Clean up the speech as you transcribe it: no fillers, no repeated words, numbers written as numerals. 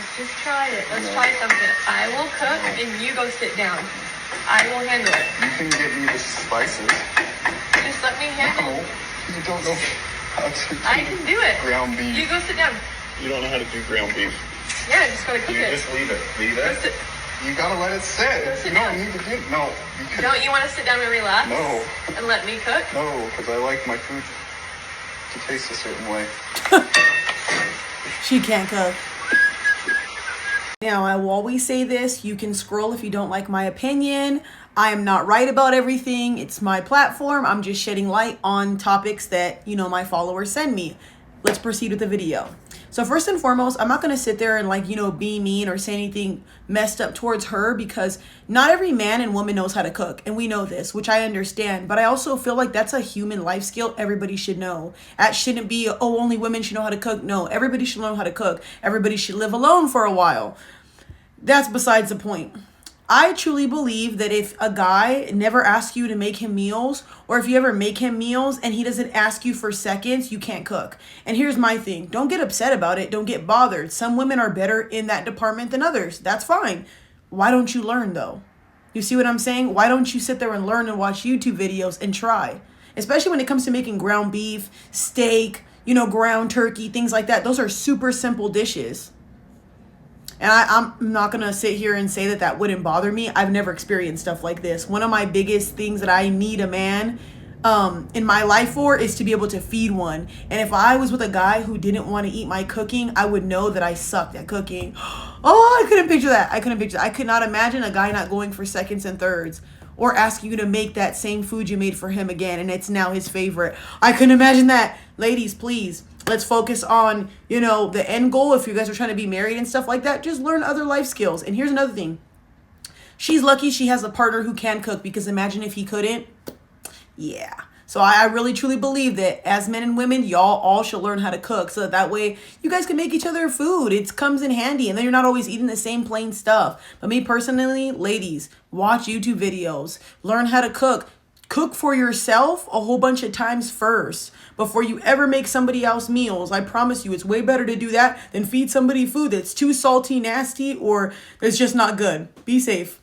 Let's just try it. Let's try something. I will cook and you go sit down. I will handle it. You can get me the spices. Just let me handle it. No, you don't know how to do I can do it. ground beef. You go sit down. You don't know how to do ground beef. Yeah, just gotta cook You it. just leave it. Leave Go it. sit. You gotta let it sit. Go sit You don't down. need to do. No. You can, Don't you want to sit down and relax? No. And let me cook? No, because I like my food to taste a certain way. She can't cook. Now, I will always say this. You can scroll if you don't like my opinion. I am not right about everything. It's my platform. I'm just shedding light on topics that, my followers send me. Let's proceed with the video. So first and foremost, I'm not going to sit there and be mean or say anything messed up towards her, because not every man and woman knows how to cook. And we know this, which I understand. But I also feel like that's a human life skill everybody should know. That shouldn't be, only women should know how to cook. No, everybody should learn how to cook. Everybody should live alone for a while. That's besides the point. I truly believe that if a guy never asks you to make him meals, or if you ever make him meals and he doesn't ask you for seconds, you can't cook. And here's my thing. Don't get upset about it. Don't get bothered. Some women are better in that department than others. That's fine. Why don't you learn though? You see what I'm saying? Why don't you sit there and learn and watch YouTube videos and try? Especially when it comes to making ground beef, steak, ground turkey, things like that. Those are super simple dishes. And I'm not going to sit here and say that wouldn't bother me. I've never experienced stuff like this. One of my biggest things that I need a man in my life for is to be able to feed one. And if I was with a guy who didn't want to eat my cooking, I would know that I sucked at cooking. Oh, I couldn't picture that. I could not imagine a guy not going for seconds and thirds or asking you to make that same food you made for him again, and it's now his favorite. I couldn't imagine that. Ladies, please. Let's focus on, the end goal. If you guys are trying to be married and stuff like that, just learn other life skills. And here's another thing. She's lucky she has a partner who can cook, because imagine if he couldn't. Yeah. So I really truly believe that as men and women, y'all all should learn how to cook, so that way you guys can make each other food. It comes in handy, and then you're not always eating the same plain stuff. But me personally, ladies, watch YouTube videos. Learn how to cook. Cook for yourself a whole bunch of times first before you ever make somebody else meals. I promise you, it's way better to do that than feed somebody food that's too salty, nasty, or that's just not good. Be safe.